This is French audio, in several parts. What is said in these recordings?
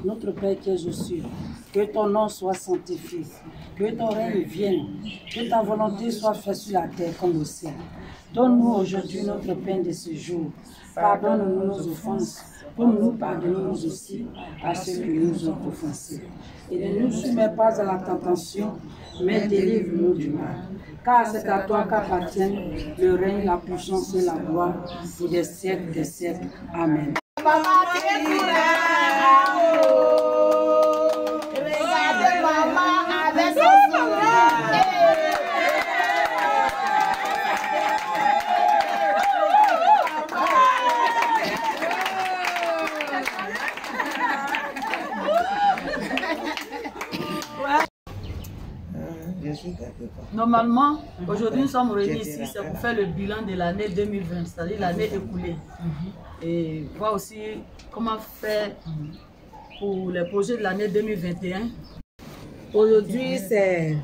Notre Père qui es aux cieux, que ton nom soit sanctifié, que ton règne vienne, que ta volonté soit faite sur la terre comme au ciel. Donne-nous aujourd'hui notre pain de ce jour. Pardonne-nous nos offenses, comme nous pardonnons aussi à ceux qui nous ont offensés. Et ne nous soumets pas à la tentation, mais délivre-nous du mal. Car c'est à toi qu'appartiennent le règne, la puissance et la gloire pour des siècles des siècles. Amen. Regardez maman avec son sourire. Normalement, aujourd'hui nous sommes réunis ici, c'est pour faire le bilan de l'année 2020, c'est-à-dire l'année écoulée. Et voir aussi comment faire pour les projets de l'année 2021. Aujourd'hui, c'est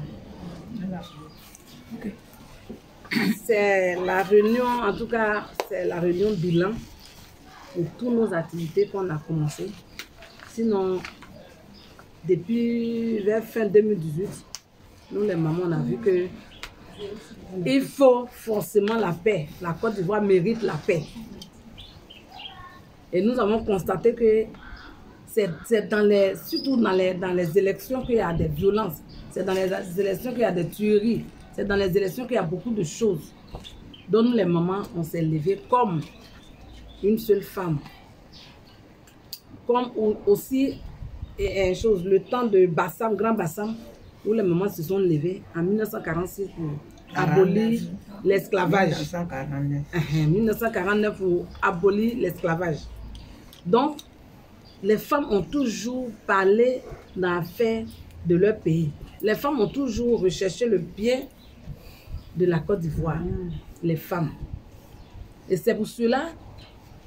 la réunion, en tout cas, c'est la réunion bilan pour toutes nos activités qu'on a commencées. Sinon, depuis vers fin 2018, nous les mamans, on a vu que il faut forcément la paix. La Côte d'Ivoire mérite la paix. Et nous avons constaté que c'est surtout dans les élections qu'il y a des violences. C'est dans les élections qu'il y a des tueries. C'est dans les élections qu'il y a beaucoup de choses. Donc nous les mamans, on s'est levées comme une seule femme. Comme aussi le temps de Bassam, Grand Bassam, où les mamans se sont levées en 1946 pour abolir l'esclavage. 1949 pour abolir l'esclavage. Donc, les femmes ont toujours parlé dans l'affaire de leur pays. Les femmes ont toujours recherché le bien de la Côte d'Ivoire. Les femmes. Et c'est pour cela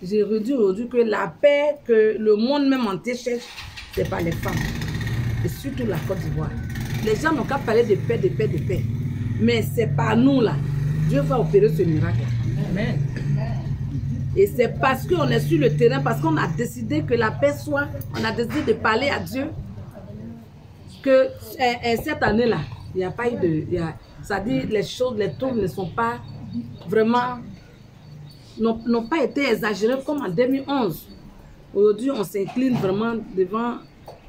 que j'ai redit aujourd'hui que la paix que le monde même entier cherche, c'est pas les femmes. Et surtout la Côte d'Ivoire. Les gens n'ont qu'à parler de paix, de paix, de paix. Mais c'est pas nous là. Dieu va opérer ce miracle. Amen. Et c'est parce qu'on est sur le terrain, parce qu'on a décidé que la paix soit, on a décidé de parler à Dieu, que cette année-là, il n'y a pas eu de... C'est-à-dire les choses, les taux ne sont pas vraiment... n'ont pas été exagérés comme en 2011. Aujourd'hui, on s'incline vraiment devant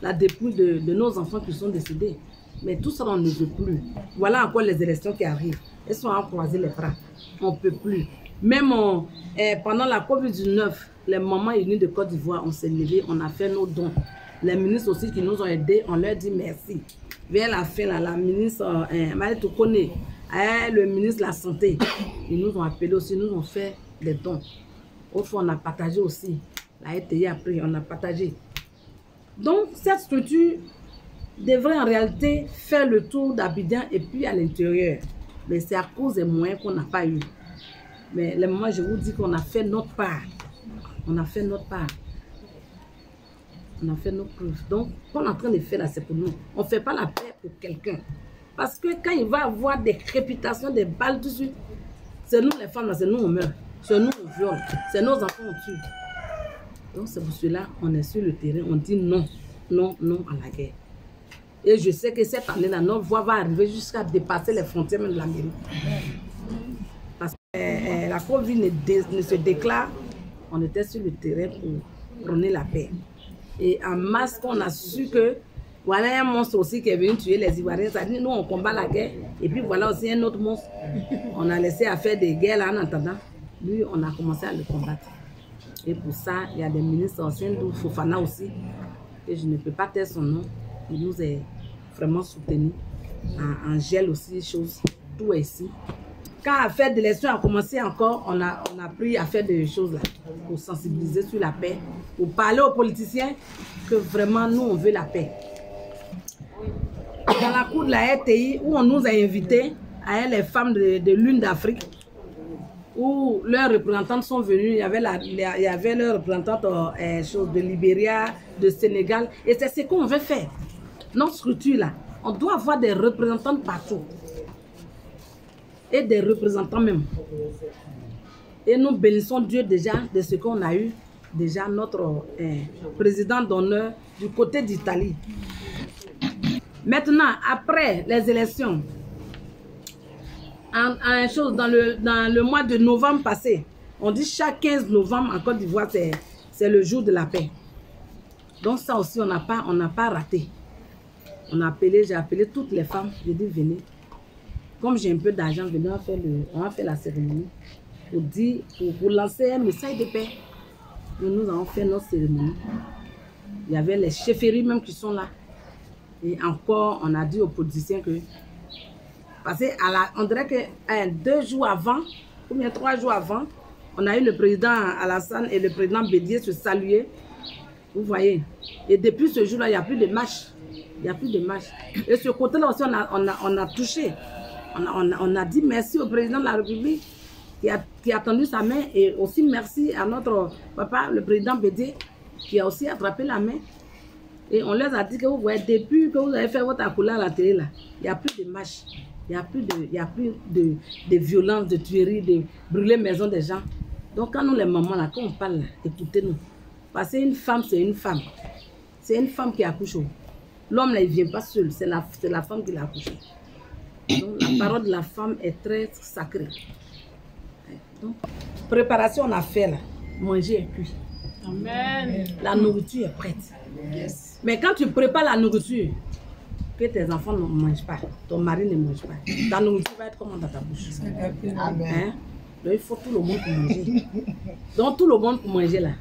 la dépouille de nos enfants qui sont décédés. Mais tout ça, on ne veut plus. Voilà encore les élections qui arrivent. Elles sont à croiser les bras. On ne peut plus. Même pendant la COVID-19, les mamans unies de Côte d'Ivoire, on s'est levés, on a fait nos dons. Les ministres aussi qui nous ont aidés, on leur dit merci. Vers la fin, là, la ministre Marie Tokone, le ministre de la Santé, ils nous ont appelés aussi, ils nous ont fait des dons. Autrefois, on a partagé aussi. La RTI après, on a partagé. Donc, cette structure devrait en réalité faire le tour d'Abidjan et puis à l'intérieur. Mais c'est à cause des moyens qu'on n'a pas eu. Mais les moments, je vous dis qu'on a fait notre part. On a fait notre part. On a fait nos preuves. Donc, ce qu'on est en train de faire là, c'est pour nous. On ne fait pas la paix pour quelqu'un. Parce que quand il va avoir des crépitations, des balles dessus, c'est nous les femmes, c'est nous on meurt. C'est nous on viole. C'est nos enfants on tue. Donc, c'est pour cela qu'on est sur le terrain. On dit non, non, non à la guerre. Et je sais que cette année-là, notre voix va arriver jusqu'à dépasser les frontières même de l'Amérique. Parce que la COVID ne se déclare, on était sur le terrain pour prôner la paix. Et en masse, on a su que voilà un monstre aussi qui est venu tuer les Ivoiriens. Ça dit, nous, on combat la guerre. Et puis voilà aussi un autre monstre. On a laissé à faire des guerres là en attendant. Lui, on a commencé à le combattre. Et pour ça, il y a des ministres anciens, Fofana aussi, et je ne peux pas taire son nom. Il nous est vraiment soutenu. En gel aussi, choses, tout est ici. Quand l'affaire d'élection a commencé encore, on a pris à faire des choses là, pour sensibiliser sur la paix, pour parler aux politiciens que vraiment nous on veut la paix. Dans la cour de la RTI, où on nous a invités, à les femmes de l'Une d'Afrique, où leurs représentantes sont venues, il y avait leurs représentantes de Libéria, de Sénégal, et c'est ce qu'on veut faire. Notre structure là, on doit avoir des représentantes partout. Et des représentants même. Et nous bénissons Dieu déjà de ce qu'on a eu déjà notre président d'honneur du côté d'Italie. Maintenant, après les élections, dans le mois de novembre passé, on dit chaque 15 novembre en Côte d'Ivoire, c'est le jour de la paix. Donc ça aussi, on n'a pas raté. J'ai appelé toutes les femmes, j'ai dit venez. Comme j'ai un peu d'argent, venez, on va faire la cérémonie pour lancer un message de paix. Nous avons fait notre cérémonie. Il y avait les chefferies même qui sont là. Et encore, on a dit aux politiciens que... Parce qu'on dirait que 2 jours avant, ou bien 3 jours avant, on a eu le président Alassane et le président Bédié se saluer. Vous voyez. Et depuis ce jour-là, il n'y a plus de marche. Il n'y a plus de marche. Et ce côté-là aussi, on a touché. On a dit merci au président de la République qui a tendu sa main. Et aussi merci à notre papa, le président Bédié, qui a aussi attrapé la main. Et on leur a dit que vous voyez, depuis que vous avez fait votre accolade à la télé, là, il n'y a plus de marche. Il n'y a plus de violence, de tueries, de brûler maison des gens. Donc quand nous les mamans, là, quand on parle, écoutez-nous. Parce qu'une femme, c'est une femme. C'est une femme qui accouche. L'homme, là, il ne vient pas seul. C'est la femme qui l'a accouché. Donc la parole de la femme est très sacrée. Donc, préparation, on a fait là. Manger est cuit. Amen. La nourriture est prête. Yes. Mais quand tu prépares la nourriture, que tes enfants ne mangent pas, ton mari ne mange pas, ta nourriture va être comment dans ta bouche? Amen. Hein? Donc il faut tout le monde pour manger. Donc tout le monde pour manger là.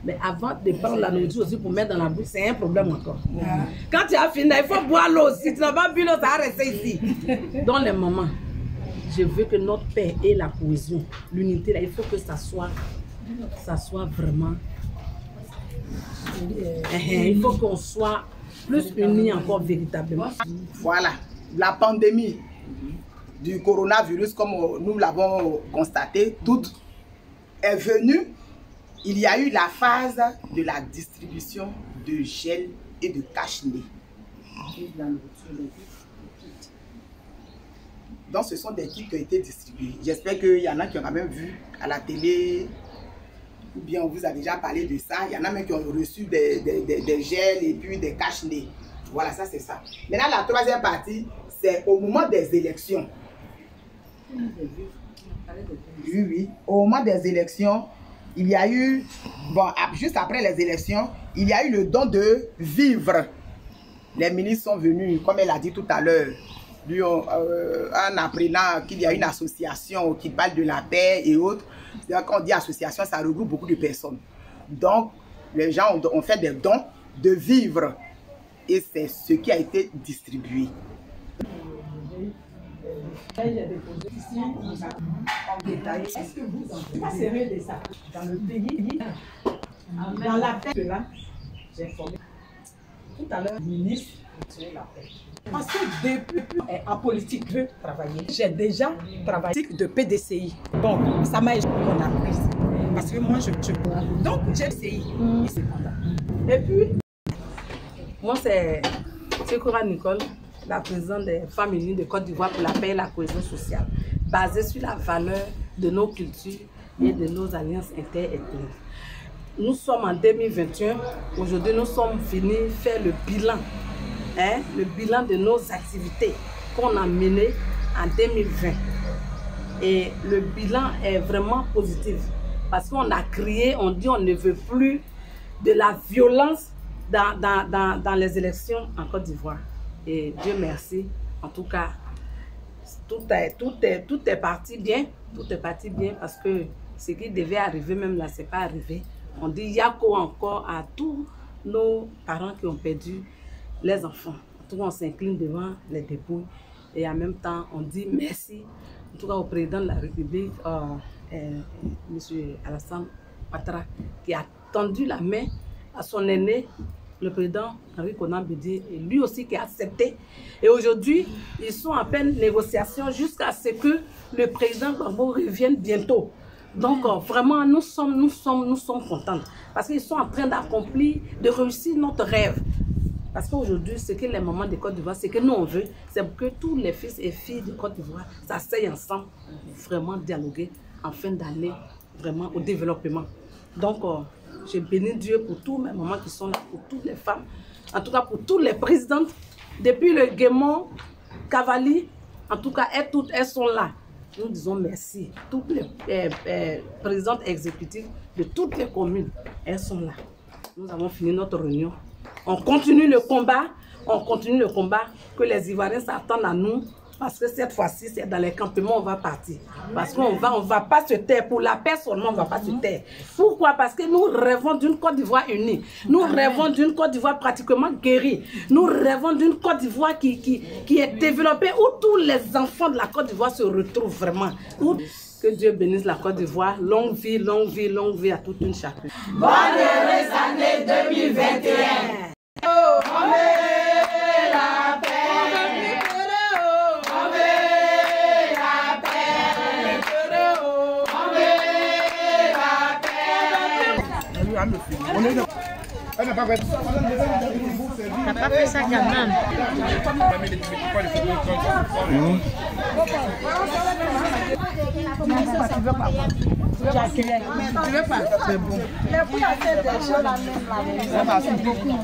Mais avant de prendre la nourriture aussi pour mettre dans la bouche, c'est un problème encore. Quand tu as fini, il faut boire l'eau. Si tu n'as pas bu l'eau, ça va rester ici. Donc les mamans, je veux que notre paix et la cohésion, l'unité là, il faut que ça soit vraiment... Il faut qu'on soit plus unis encore véritablement. Voilà, la pandémie du coronavirus, comme nous l'avons constaté, toute est venue. Il y a eu la phase de la distribution de gel et de cache-nez. Donc ce sont des kits qui ont été distribués. J'espère qu'il y en a qui ont quand même vu à la télé, ou bien on vous a déjà parlé de ça. Il y en a même qui ont reçu des gels et puis des cache-nez. Voilà, ça c'est ça. Maintenant la troisième partie, c'est au moment des élections. Oui, au moment des élections, il y a eu, bon, juste après les élections, il y a eu le don de vivres. Les ministres sont venus, comme elle a dit tout à l'heure, en apprenant qu'il y a une association qui parle de la paix et autres. Quand on dit association, ça regroupe beaucoup de personnes. Donc, les gens ont fait des dons de vivres. Et c'est ce qui a été distribué. Est-ce que vous en passerez de ça dans le pays, dans la paix là? J'ai informé tout à l'heure le ministre de la paix. Parce que depuis en politique, je veux travailler. J'ai déjà travaillé de PDCI. Bon, ça m'a aidé qu'on a pris. Parce que moi, je donc j'ai PDCI. Et puis, moi, c'est Sekoura Nicole, la présidente des femmes unies de Côte d'Ivoire pour la paix et la cohésion sociale, basée sur la valeur de nos cultures et de nos alliances interethniques. Nous sommes en 2021. Aujourd'hui, nous sommes venus faire le bilan. Le bilan de nos activités qu'on a menées en 2020. Et le bilan est vraiment positif parce qu'on a crié, on dit on ne veut plus de la violence dans les élections en Côte d'Ivoire. Et Dieu merci, en tout cas, tout est parti bien. Tout est parti bien parce que ce qui devait arriver même là, c'est pas arrivé. On dit Yako encore à tous nos parents qui ont perdu les enfants. En tout cas, on s'incline devant les dépouilles et en même temps, on dit merci en tout cas au président de la République, M. Alassane Ouattara, qui a tendu la main à son aîné, le président Henri Konan Bédié, et lui aussi qui a accepté. Et aujourd'hui, ils sont en pleine négociation jusqu'à ce que le président Gbagbo revienne bientôt. Donc vraiment, nous sommes contents parce qu'ils sont en train d'accomplir, de réussir notre rêve. Parce qu'aujourd'hui, ce que les mamans de Côte d'Ivoire, ce que nous on veut, c'est que tous les fils et filles de Côte d'Ivoire s'asseyent ensemble, vraiment dialoguer en fin d'année, vraiment au développement. Donc, Je bénis Dieu pour tous mes mamans qui sont là, pour toutes les femmes, en tout cas pour toutes les présidentes, depuis le Guémont, Cavali, en tout cas, elles sont là. Nous disons merci. Toutes les présidentes exécutives de toutes les communes, elles sont là. Nous avons fini notre réunion. On continue le combat que les Ivoiriens s'attendent à nous. Parce que cette fois-ci, c'est dans les campements on va partir. Parce qu'on va pas se taire. Pour la paix seulement, on ne va pas se taire. Pourquoi? Parce que nous rêvons d'une Côte d'Ivoire unie. Nous rêvons d'une Côte d'Ivoire pratiquement guérie. Nous rêvons d'une Côte d'Ivoire qui est développée, où tous les enfants de la Côte d'Ivoire se retrouvent vraiment. Que Dieu bénisse la Côte d'Ivoire. Longue vie, longue vie, longue vie à toute une chacune. Bonne heureuse année 2021. Elle n'a pas fait ça. T'as pas fait ça quand même. Tu veux pas? C'est bon. Les prix à cette déjà la même.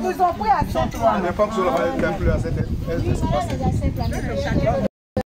Ils ont pris à 103. Les femmes sont là, elles sont plus à cette.